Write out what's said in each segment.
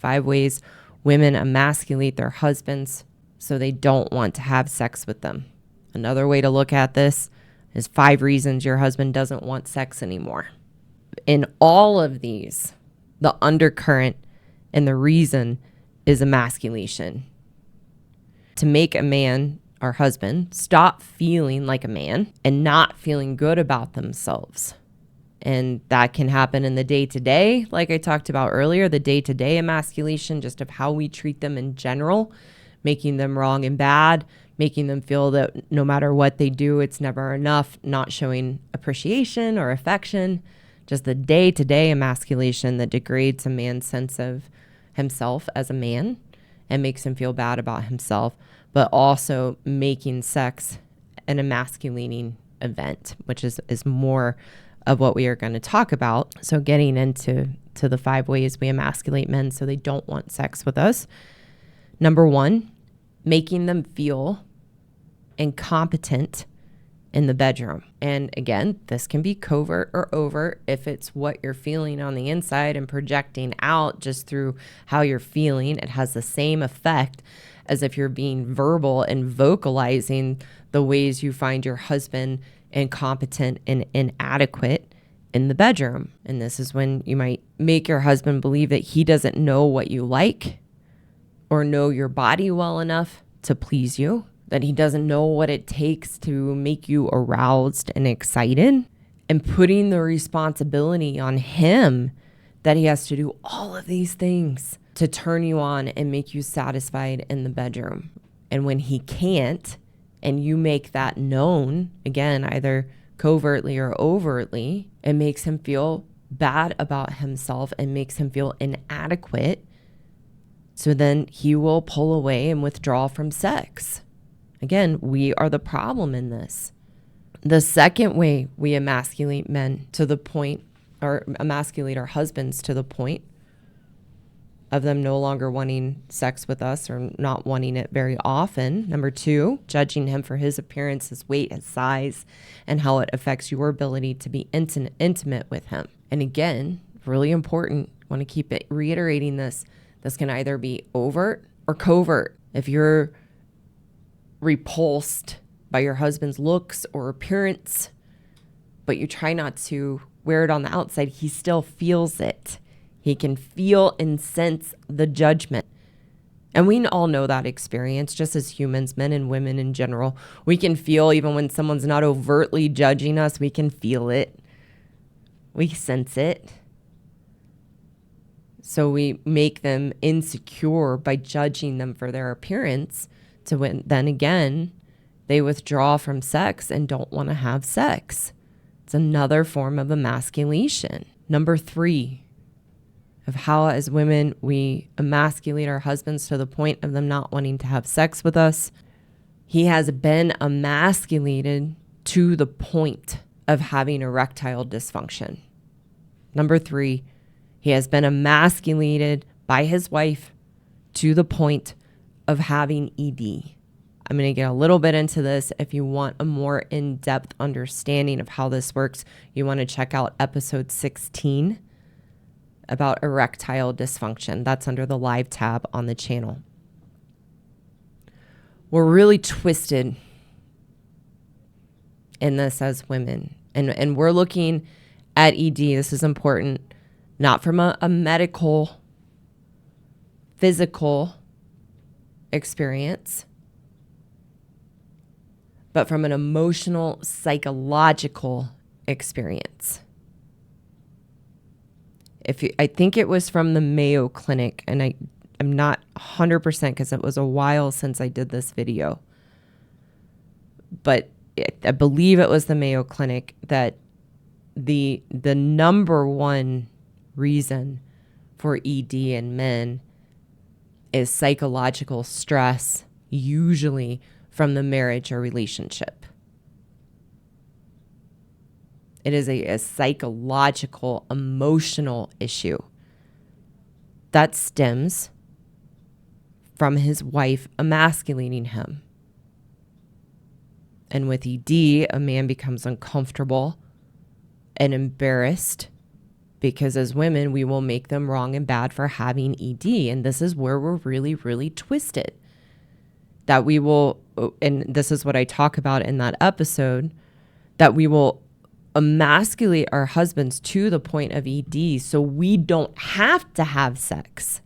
5 ways women emasculate their husbands so they don't want to have sex with them. Another way to look at this is 5 reasons your husband doesn't want sex anymore. In all of these, the undercurrent and the reason is emasculation. To make a man, our husband, stop feeling like a man and not feeling good about themselves. And that can happen in the day-to-day, like I talked about earlier, the day-to-day emasculation, just of how we treat them in general, making them wrong and bad, making them feel that no matter what they do, it's never enough, not showing appreciation or affection, just the day-to-day emasculation that degrades a man's sense of himself as a man and makes him feel bad about himself, but also making sex an emasculating event, which is more of what we are going to talk about. So getting into the 5 ways we emasculate men so they don't want sex with us. Number 1, making them feel incompetent in the bedroom. And again, this can be covert or overt if it's what you're feeling on the inside and projecting out just through how you're feeling. It has the same effect as if you're being verbal and vocalizing the ways you find your husband incompetent and inadequate in the bedroom. And this is when you might make your husband believe that he doesn't know what you like or know your body well enough to please you, that he doesn't know what it takes to make you aroused and excited, and putting the responsibility on him that he has to do all of these things to turn you on and make you satisfied in the bedroom. And when he can't, and you make that known, again, either covertly or overtly, it makes him feel bad about himself and makes him feel inadequate. So then he will pull away and withdraw from sex. Again, we are the problem in this. The second way we emasculate men to the point, or emasculate our husbands to the point of them no longer wanting sex with us or not wanting it very often. Number 2, judging him for his appearance, his weight, his size, and how it affects your ability to be intimate with him. And again, really important, I want to keep it reiterating this. This can either be overt or covert. If you're repulsed by your husband's looks or appearance, but you try not to wear it on the outside, he still feels it. He can feel and sense the judgment. And we all know that experience, just as humans, men and women in general. We can feel, even when someone's not overtly judging us, we can feel it. We sense it. So we make them insecure by judging them for their appearance. So then again, they withdraw from sex and don't want to have sex. It's another form of emasculation. Number 3, of how as women we emasculate our husbands to the point of them not wanting to have sex with us. He has been emasculated to the point of having erectile dysfunction. Number 3, he has been emasculated by his wife to the point of having ED. I'm going to get a little bit into this. If you want a more in-depth understanding of how this works, you want to check out episode 16 about erectile dysfunction. That's under the live tab on the channel. We're really twisted in this as women. And we're looking at ED. This is important, not from a medical, physical experience, but from an emotional, psychological experience. I think it was from the Mayo Clinic, and I'm not 100% because it was a while since I did this video, but I believe it was the Mayo Clinic that the number one reason for ED in men is psychological stress, usually from the marriage or relationship. It is a psychological, emotional issue that stems from his wife emasculating him. And with ED, a man becomes uncomfortable and embarrassed because as women, we will make them wrong and bad for having ED. And this is where we're really, really twisted. That we will, and this is what I talk about in that episode, that we will emasculate our husbands to the point of ED so we don't have to have sex.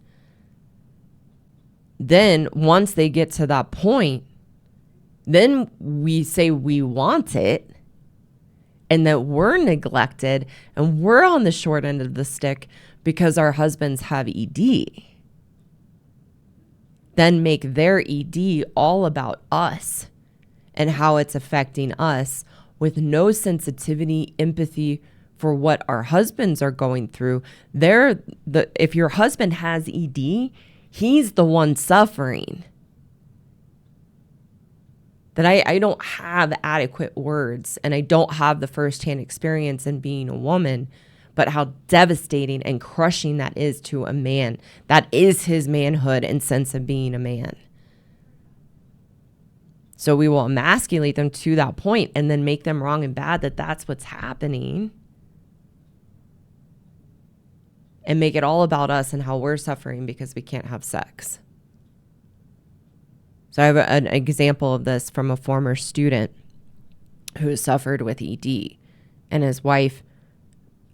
Then once they get to that point, then we say we want it and that we're neglected and we're on the short end of the stick because our husbands have ED. Then make their ED all about us and how it's affecting us with no sensitivity, empathy for what our husbands are going through. If your husband has ED, he's the one suffering. That I don't have adequate words and I don't have the firsthand experience in being a woman, but how devastating and crushing that is to a man. That is his manhood and sense of being a man. So we will emasculate them to that point and then make them wrong and bad that that's what's happening. And make it all about us and how we're suffering because we can't have sex. So I have an example of this from a former student who suffered with ED. And his wife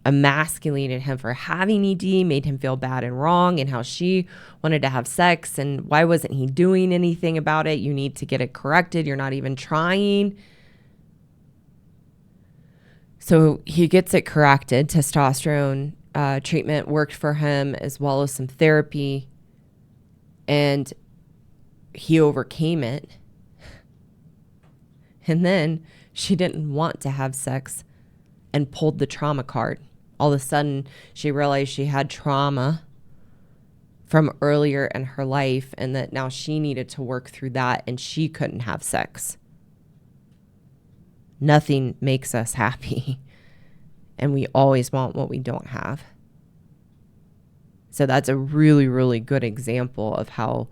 emasculated him for having ED, made him feel bad and wrong, and how she wanted to have sex and why wasn't he doing anything about it? You need to get it corrected. You're not even trying. So he gets it corrected. Testosterone treatment worked for him as well as some therapy. And he overcame it. And then she didn't want to have sex and pulled the trauma card. All of a sudden, she realized she had trauma from earlier in her life and that now she needed to work through that and she couldn't have sex. Nothing makes us happy. And we always want what we don't have. So that's a really, really good example of how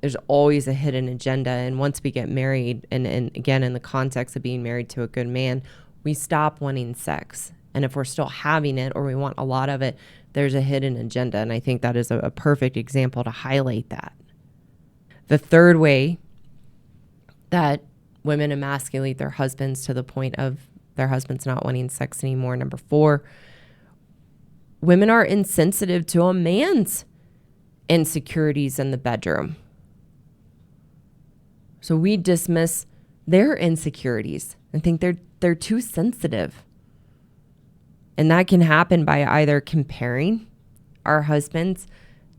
there's always a hidden agenda. And once we get married, and again, in the context of being married to a good man, we stop wanting sex. And if we're still having it or we want a lot of it, there's a hidden agenda. And I think that is a perfect example to highlight that. The third way that women emasculate their husbands to the point of their husbands not wanting sex anymore, number 4, women are insensitive to a man's insecurities in the bedroom. So we dismiss their insecurities and think they're too sensitive. And that can happen by either comparing our husbands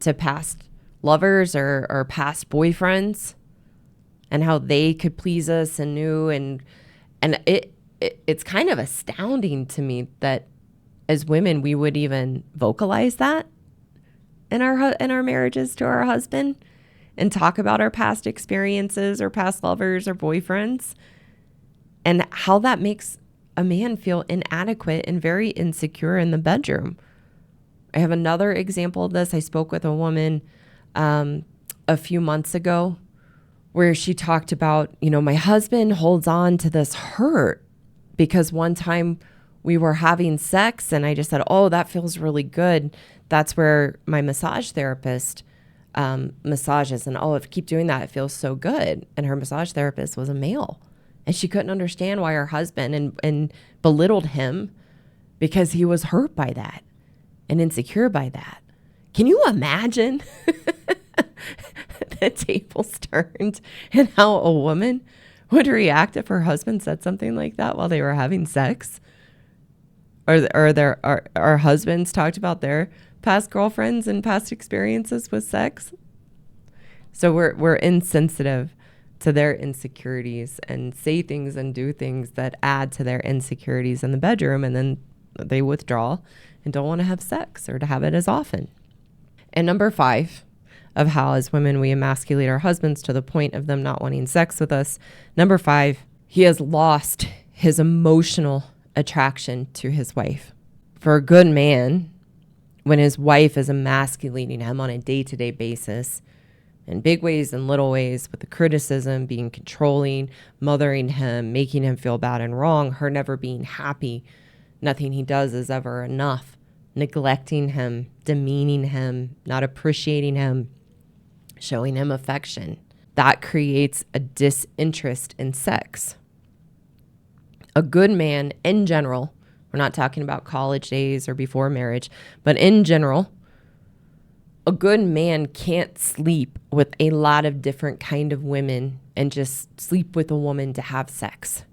to past lovers or past boyfriends and how they could please us and knew. And it's kind of astounding to me that as women, we would even vocalize that in our marriages to our husband and talk about our past experiences or past lovers or boyfriends and how that makes a man feel inadequate and very insecure in the bedroom. I have another example of this. I spoke with a woman a few months ago where she talked about, my husband holds on to this hurt because one time we were having sex and I just said, oh, that feels really good. That's where my massage therapist massages. And if you keep doing that, it feels so good. And her massage therapist was a male. And she couldn't understand why her husband and belittled him because he was hurt by that and insecure by that. Can you imagine the tables turned and how a woman would react if her husband said something like that while they were having sex? Or our husbands talked about their past girlfriends and past experiences with sex. So we're insensitive to their insecurities and say things and do things that add to their insecurities in the bedroom, and then they withdraw and don't want to have sex or to have it as often. And number 5 of how as women we emasculate our husbands to the point of them not wanting sex with us. Number 5, he has lost his emotional attraction to his wife. For a good man, when his wife is emasculating him on a day-to-day basis, in big ways and little ways, with the criticism, being controlling, mothering him, making him feel bad and wrong, her never being happy, nothing he does is ever enough, neglecting him, demeaning him, not appreciating him, showing him affection. That creates a disinterest in sex. A good man in general, we're not talking about college days or before marriage, but in general, a good man can't sleep with a lot of different kind of women and just sleep with a woman to have sex.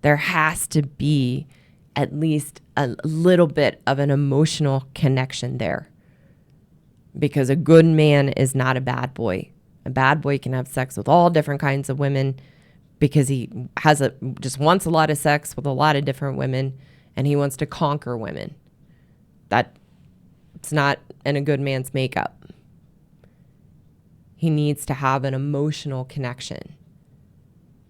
There has to be at least a little bit of an emotional connection there. Because a good man is not a bad boy. A bad boy can have sex with all different kinds of women because he just wants a lot of sex with a lot of different women, and he wants to conquer women. It's not in a good man's makeup. He needs to have an emotional connection.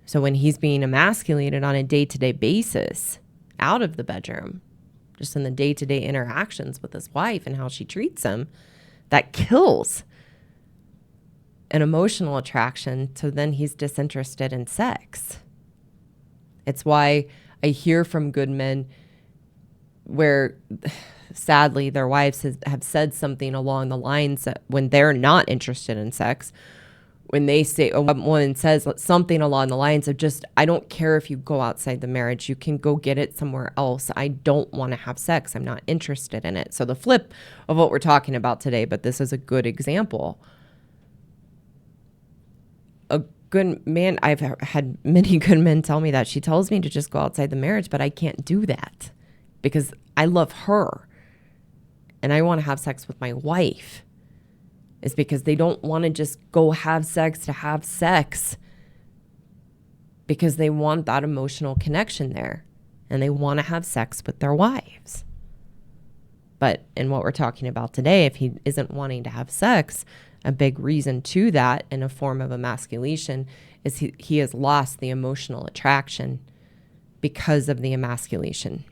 So when he's being emasculated on a day-to-day basis, out of the bedroom, just in the day-to-day interactions with his wife and how she treats him, that kills an emotional attraction, so then he's disinterested in sex. It's why I hear from good men where sadly their wives have said something along the lines that when they're not interested in sex, when they say, a woman says something along the lines of just, I don't care if you go outside the marriage, you can go get it somewhere else. I don't want to have sex. I'm not interested in it. So the flip of what we're talking about today, but this is a good example. A good man, I've had many good men tell me that. She tells me to just go outside the marriage, but I can't do that because I love her and I want to have sex with my wife. Is because they don't want to just go have sex to have sex, because they want that emotional connection there and they want to have sex with their wives. But in what we're talking about today, if he isn't wanting to have sex, a big reason to that in a form of emasculation is he has lost the emotional attraction because of the emasculation.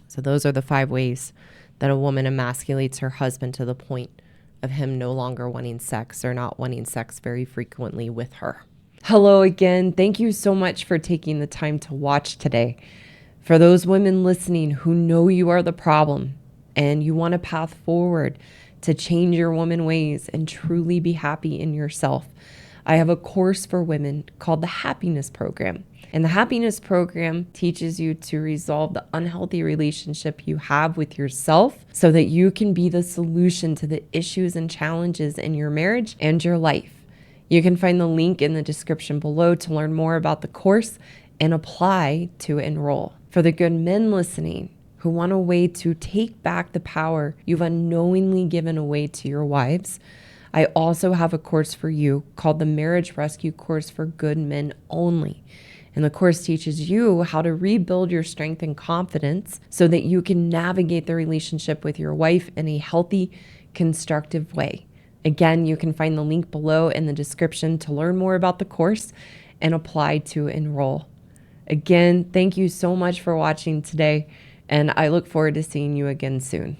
So those are the 5 ways that a woman emasculates her husband to the point of him no longer wanting sex or not wanting sex very frequently with her. Hello again. Thank you so much for taking the time to watch today. For those women listening who know you are the problem and you want a path forward to change your woman ways and truly be happy in yourself, I have a course for women called the Happiness Program. And the Happiness Program teaches you to resolve the unhealthy relationship you have with yourself so that you can be the solution to the issues and challenges in your marriage and your life. You can find the link in the description below to learn more about the course and apply to enroll. For the good men listening who want a way to take back the power you've unknowingly given away to your wives, I also have a course for you called the Marriage Rescue Course for Good Men Only. And the course teaches you how to rebuild your strength and confidence so that you can navigate the relationship with your wife in a healthy, constructive way. Again, you can find the link below in the description to learn more about the course and apply to enroll. Again, thank you so much for watching today, and I look forward to seeing you again soon.